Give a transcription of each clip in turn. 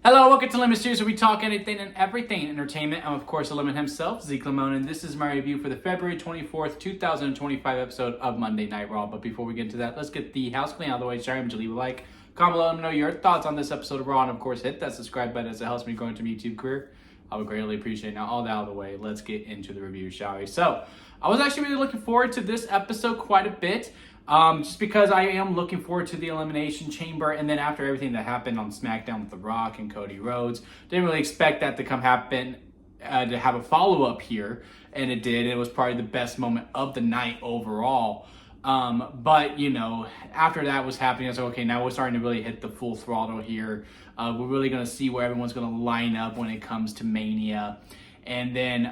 Hello, welcome to Lemon Studios, where we talk anything and everything entertainment. I'm, of course, Lemon himself, Zeke Lemon, and this is my review for the February 24th, 2025 episode of Monday Night Raw. But before we get into that, let's get the house clean out of the way. Sorry, leave a like, comment below, let me know your thoughts on this episode of Raw, and of course, hit that subscribe button as it helps me grow into my YouTube career. I would greatly appreciate it. Now, all that out of the way, let's get into the review, shall we? So, I was actually really looking forward to this episode quite a bit. Just because I am looking forward to the Elimination Chamber, and then after everything that happened on SmackDown with The Rock and Cody Rhodes, didn't really expect that to happen, to have a follow-up here, and it did. It was probably the best moment of the night overall. But, you know, after that was happening, I was like, okay, now we're starting to really hit the full throttle here. We're really going to see where everyone's going to line up when it comes to Mania. And then,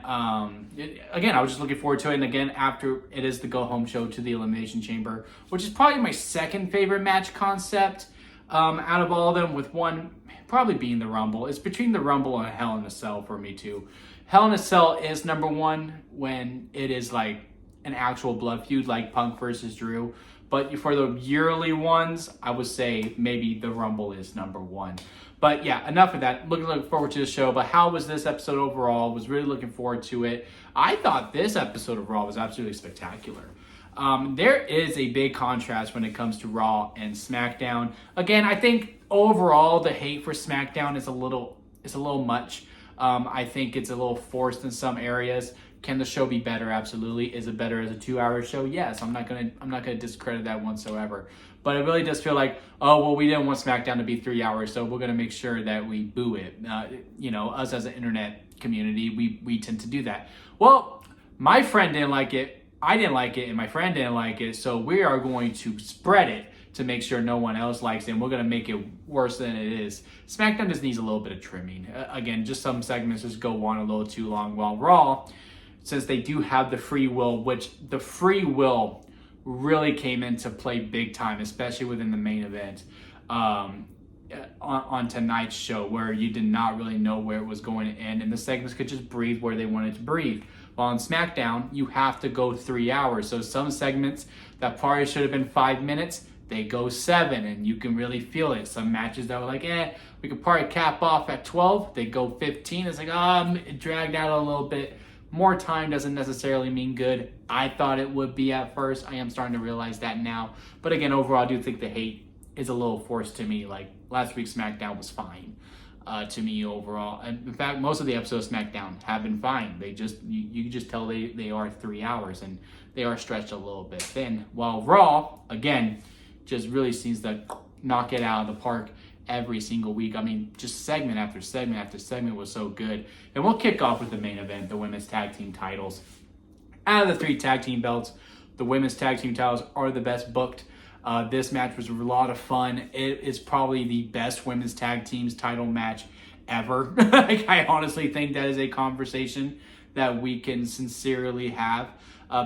again, I was just looking forward to it. And again, after it is the go-home show to the Elimination Chamber, which is probably my second favorite match concept out of all of them, with one probably being the Rumble. It's between the Rumble and Hell in a Cell for me, too. Hell in a Cell is number one when it is like an actual blood feud, like Punk versus Drew. But for the yearly ones, I would say maybe the Rumble is number one. But yeah, enough of that. Looking forward to the show. But how was this episode overall? Was really looking forward to it. I thought this episode of Raw was absolutely spectacular. There is a big contrast when it comes to Raw and SmackDown. Again, I think overall the hate for SmackDown is a little much. I think it's a little forced in some areas. Can the show be better? Absolutely. Is it better as a 2-hour show? Yes. I'm not gonna discredit that whatsoever. But it really does feel like, oh well, we didn't want SmackDown to be 3 hours, so we're gonna make sure that we boo it. You know, us as an internet community, we tend to do that. Well, my friend didn't like it, I didn't like it, and my friend didn't like it. So we are going to spread it to make sure no one else likes it, and we're gonna make it worse than it is. SmackDown just needs a little bit of trimming. Again, just some segments just go on a little too long. While Raw, since they do have the free will, which the free will really came into play big time, especially within the main event on tonight's show, where you did not really know where it was going to end, and the segments could just breathe where they wanted to breathe. While on SmackDown, you have to go 3 hours. So some segments that probably should have been 5 minutes, they go 7, and you can really feel it. Some matches that were like, we could probably cap off at 12, they go 15. It's like, it dragged out a little bit. More time doesn't necessarily mean good. I thought it would be at first. I am starting to realize that now. But again, overall, I do think the hate is a little forced to me. Like, last week's SmackDown was fine to me overall. And in fact, most of the episodes of SmackDown have been fine. They just, you can just tell they are 3 hours, and they are stretched a little bit thin. While Raw, again, just really seems to knock it out of the park every single week. I mean, just segment after segment after segment was so good. And we'll kick off with the main event, the women's tag team titles. Out of the 3 tag team belts, the women's tag team titles are the best booked. This match was a lot of fun. It is probably the best women's tag teams title match ever. Like, I honestly think that is a conversation that we can sincerely have.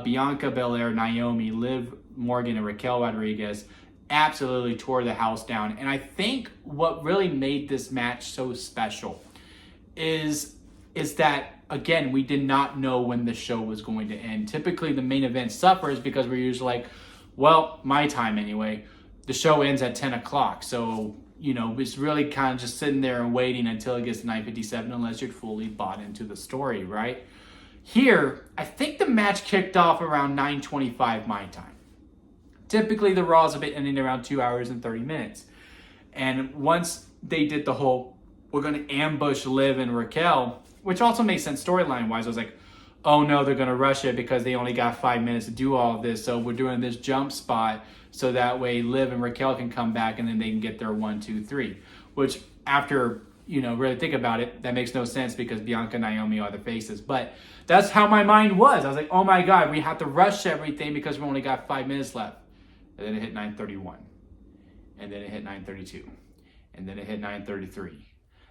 Bianca Belair, Naomi, Liv Morgan, and Raquel Rodriguez absolutely tore the house down. And I think what really made this match so special is that, again, we did not know when the show was going to end. Typically, the main event suffers because we're usually like, well, my time anyway, the show ends at 10 o'clock. So, you know, it's really kind of just sitting there and waiting until it gets to 9:57 unless you're fully bought into the story, right? Here, I think the match kicked off around 9:25 my time. Typically, the Raws have been ending around 2 hours and 30 minutes. And once they did the whole, we're going to ambush Liv and Raquel, which also makes sense storyline-wise. I was like, oh no, they're going to rush it because they only got 5 minutes to do all of this. So we're doing this jump spot so that way Liv and Raquel can come back and then they can get their 1, 2, 3. Which, after, you know, really think about it, that makes no sense because Bianca and Naomi are the faces. But that's how my mind was. I was like, oh my God, we have to rush everything because we only got 5 minutes left. And then it hit 9:31, and then it hit 9:32, and then it hit 9:33,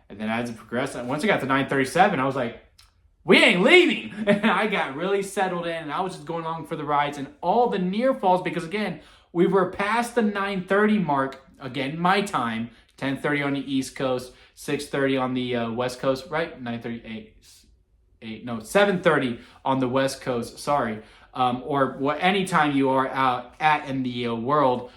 and then as it progressed, once it got to 9:37, I was like, we ain't leaving. And I got really settled in, and I was just going along for the rides, and all the near falls, because again, we were past the 9:30 mark, again, my time, 10:30 on the East Coast, 6:30 on the West Coast, right? 7:30 on the West Coast, sorry. Or any time you are out in the world,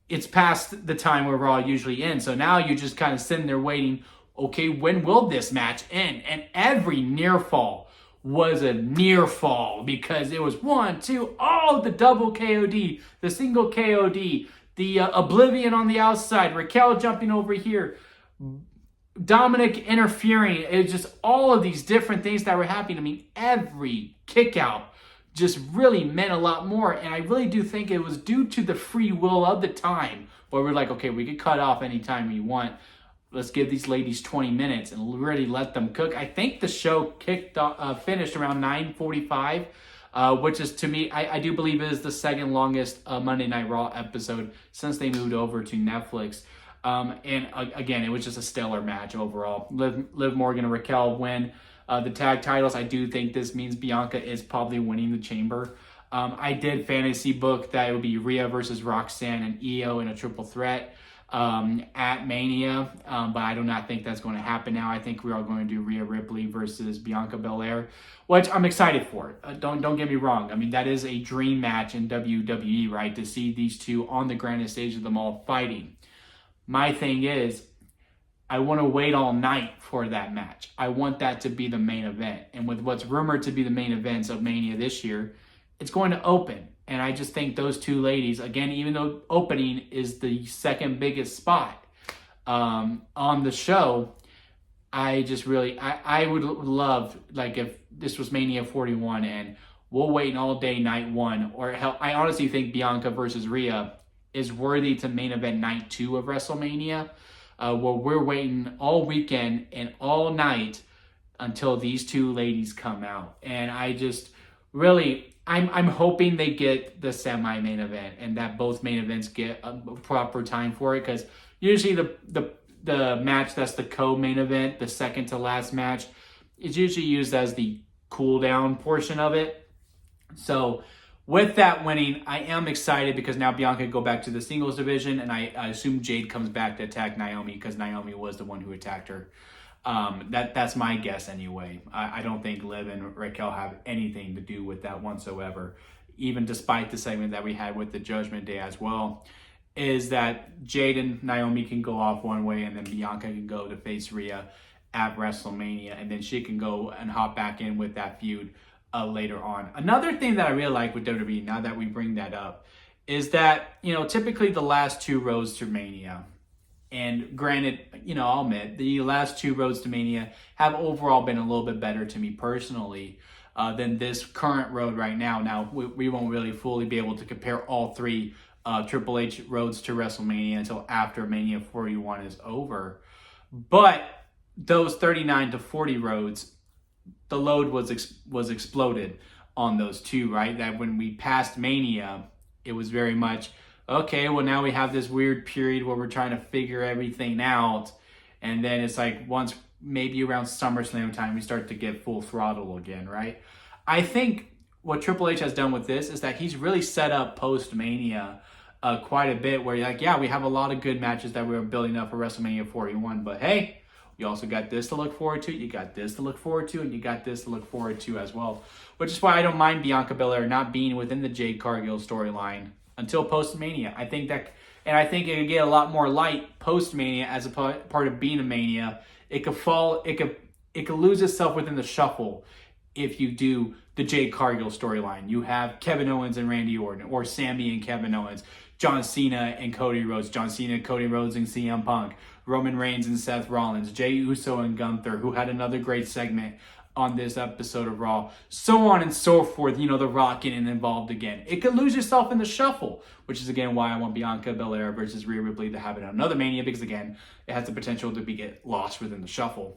it's past the time where Raw usually ends. So now you're just kind of sitting there waiting, okay, when will this match end? And every near fall was a near fall because it was 1, 2, the double KOD, the single KOD, the Oblivion on the outside, Raquel jumping over here, Dominic interfering. It was just all of these different things that were happening. I mean, every kick out just really meant a lot more. And I really do think it was due to the free will of the time where we're like, okay, we could cut off anytime we want. Let's give these ladies 20 minutes and really let them cook. I think the show finished around 9:45, which is, to me, I do believe is the second longest Monday Night Raw episode since they moved over to Netflix. And again, it was just a stellar match overall. Liv Morgan and Raquel win the tag titles. I do think this means Bianca is probably winning the Chamber. I did fantasy book that it would be Rhea versus Roxanne and Io in a triple threat at Mania, but I do not think that's going to happen now. I think we are going to do Rhea Ripley versus Bianca Belair, which I'm excited for. Don't get me wrong. I mean, that is a dream match in WWE, right? To see these two on the grandest stage of them all fighting. My thing is, I want to wait all night for that match. I want that to be the main event. And with what's rumored to be the main events of Mania this year, it's going to open. And I just think those two ladies, again, even though opening is the second biggest spot on the show, I just really, I would love, like, if this was Mania 41 and we'll wait all day night one, or hell, I honestly think Bianca versus Rhea is worthy to main event night 2 of WrestleMania, where we're waiting all weekend and all night until these two ladies come out. And I just really, I'm hoping they get the semi-main event and that both main events get a proper time for it, because usually the match that's the co-main event, the second to last match, is usually used as the cool down portion of it. So with that winning, I am excited because now Bianca can go back to the singles division, and I assume Jade comes back to attack Naomi because Naomi was the one who attacked her. That's my guess anyway. I don't think Liv and Raquel have anything to do with that whatsoever, even despite the segment that we had with the Judgment Day as well, is that Jade and Naomi can go off one way and then Bianca can go to face Rhea at WrestleMania, and then she can go and hop back in with that feud later on. Another thing that I really like with WWE, now that we bring that up, is that, you know, typically the last two roads to Mania, and granted, you know, I'll admit, the last two roads to Mania have overall been a little bit better to me personally than this current road right now. Now, we won't really fully be able to compare all three Triple H roads to WrestleMania until after Mania 41 is over. But those 39 to 40 roads, the load was exploded on those two, right? That when we passed Mania, it was very much, okay, well, now we have this weird period where we're trying to figure everything out. And then it's like once maybe around SummerSlam time, we start to get full throttle again, right? I think what Triple H has done with this is that he's really set up post-Mania quite a bit where you're like, yeah, we have a lot of good matches that we were building up for WrestleMania 41, but hey, you also got this to look forward to, you got this to look forward to, and you got this to look forward to as well. Which is why I don't mind Bianca Belair not being within the Jade Cargill storyline until post-Mania. I think that, and I think it could get a lot more light post-Mania as a part of being a Mania. It could lose itself within the shuffle if you do the Jade Cargill storyline. You have Kevin Owens and Randy Orton, or Sammy and Kevin Owens, John Cena and Cody Rhodes, John Cena, Cody Rhodes and CM Punk, Roman Reigns and Seth Rollins, Jey Uso and Gunther, who had another great segment on this episode of Raw, so on and so forth. You know, The Rock getting involved again. It could lose yourself in the shuffle, which is again why I want Bianca Belair versus Rhea Ripley to have it on another Mania, because again, it has the potential to get lost within the shuffle.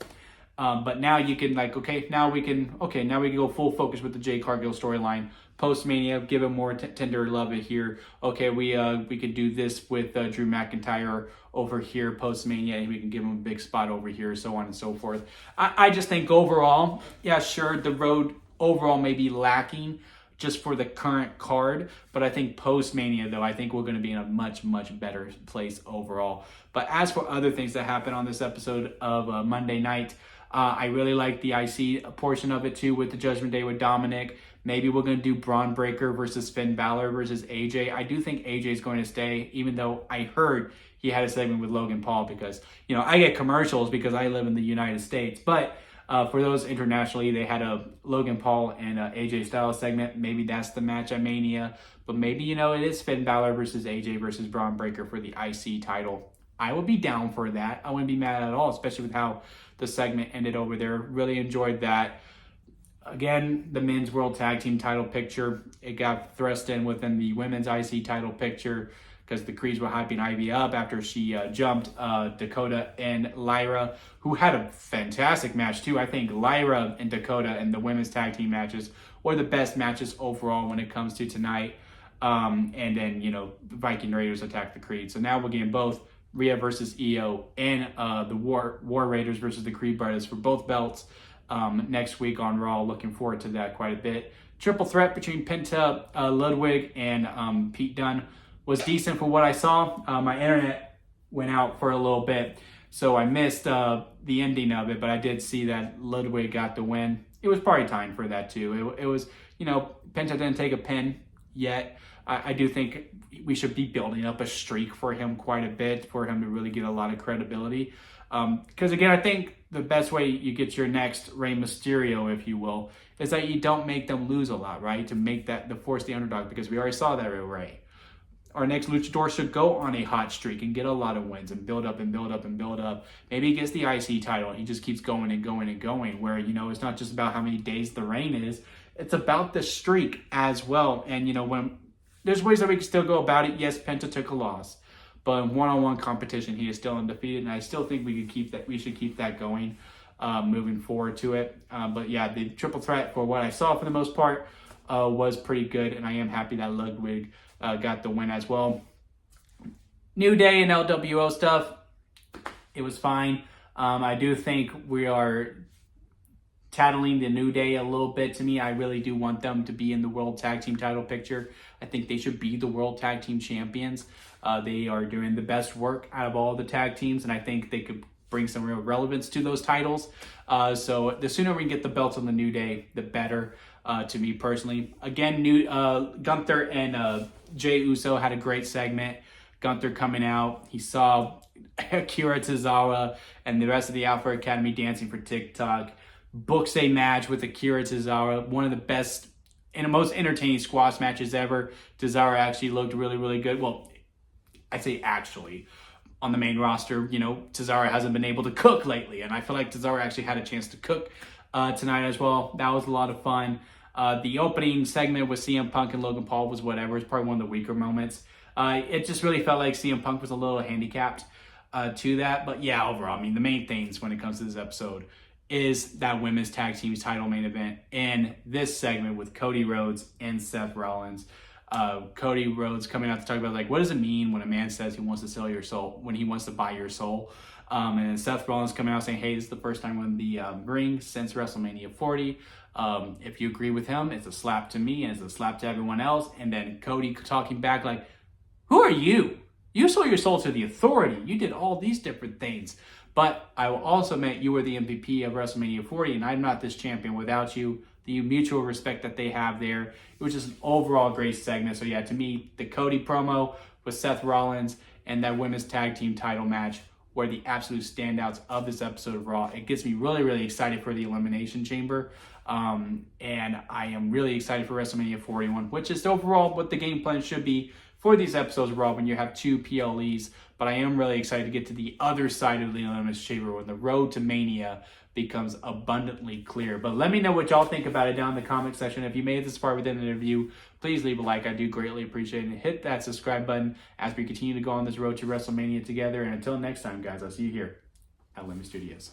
But now you can now we can go full focus with the Jade Cargill storyline post-Mania, give him more tender love here. Okay, we could do this with Drew McIntyre over here post-Mania, and we can give him a big spot over here, so on and so forth. I just think overall, yeah, sure, the road overall may be lacking just for the current card. But I think post-Mania, though, I think we're going to be in a much, much better place overall. But as for other things that happened on this episode of Monday night, I really like the IC portion of it too with the Judgment Day with Dominic. Maybe we're going to do Braun Breaker versus Finn Balor versus AJ. I do think AJ is going to stay, even though I heard he had a segment with Logan Paul because, you know, I get commercials because I live in the United States. But for those internationally, they had a Logan Paul and AJ Styles segment. Maybe that's the match at Mania. But maybe, you know, it is Finn Balor versus AJ versus Braun Breaker for the IC title. I would be down for that. I wouldn't be mad at all, especially with how the segment ended over there. Really enjoyed that. Again, the men's world tag team title picture, it got thrust in within the women's IC title picture because the Creeds were hyping Ivy up after she jumped Dakota and Lyra, who had a fantastic match too. I think Lyra and Dakota and the women's tag team matches were the best matches overall when it comes to tonight. And then, you know, the Viking Raiders attacked the Creed. So now we're getting both Rhea versus Io and the War Raiders versus the Creed Brothers for both belts next week on Raw. Looking forward to that quite a bit. Triple threat between Penta, Ludwig, and Pete Dunne was decent for what I saw. My internet went out for a little bit, so I missed the ending of it, but I did see that Ludwig got the win. It was probably time for that too. It was, you know, Penta didn't take a pin yet. I do think we should be building up a streak for him quite a bit for him to really get a lot of credibility. Because again, I think the best way you get your next Rey Mysterio, if you will, is that you don't make them lose a lot, right? To make that, to force the underdog, because we already saw that with Rey. Our next luchador should go on a hot streak and get a lot of wins and build up and build up and build up. Maybe he gets the IC title and he just keeps going and going and going, where, you know, it's not just about how many days the reign is, it's about the streak as well. And, you know, when there's ways that we can still go about it. Yes, Penta took a loss, but in one-on-one competition, he is still undefeated, and I still think we could keep that. We should keep that going, moving forward to it. But yeah, the triple threat for what I saw for the most part was pretty good, and I am happy that Ludwig got the win as well. New Day and LWO stuff, it was fine. I do think we are tattling the New Day a little bit. To me, I really do want them to be in the World Tag Team title picture. I think they should be the World Tag Team champions. They are doing the best work out of all the tag teams, and I think they could bring some real relevance to those titles. So the sooner we can get the belts on the New Day, the better, to me personally. Again, Gunther and Jey Uso had a great segment. Gunther coming out, he saw Akira Tozawa and the rest of the Alpha Academy dancing for TikTok. Books a match with Akira Tozawa, one of the best and the most entertaining squash matches ever. Tozawa actually looked really, really good. Well, I say actually. On the main roster, you know, Tozawa hasn't been able to cook lately, and I feel like Tozawa actually had a chance to cook tonight as well. That was a lot of fun. The opening segment with CM Punk and Logan Paul was whatever. It's probably one of the weaker moments. It just really felt like CM Punk was a little handicapped to that. But yeah, overall, I mean, the main things when it comes to this episode is that women's tag team title main event and this segment with Cody Rhodes and Seth Rollins. Cody Rhodes coming out to talk about, like, what does it mean when a man says he wants to sell your soul, when he wants to buy your soul? And then Seth Rollins coming out saying, hey, this is the first time on the ring since WrestleMania 40. If you agree with him, it's a slap to me and it's a slap to everyone else. And then Cody talking back like, who are you? You sold your soul to the Authority. You did all these different things. But I will also admit you were the MVP of WrestleMania 40, and I'm not this champion without you. The mutual respect that they have there. It was just an overall great segment. So yeah, to me, the Cody promo with Seth Rollins and that women's tag team title match were the absolute standouts of this episode of Raw. It gets me really, really excited for the Elimination Chamber. And I am really excited for WrestleMania 41, which is overall what the game plan should be for these episodes of Raw when you have two PLEs. But I am really excited to get to the other side of the Elimination Chamber when the road to Mania becomes abundantly clear. But let me know what y'all think about it down in the comment section. If you made it this far within the review, please leave a like. I do greatly appreciate it. And hit that subscribe button as we continue to go on this road to WrestleMania together. And until next time, guys, I'll see you here at Lemmy Studios.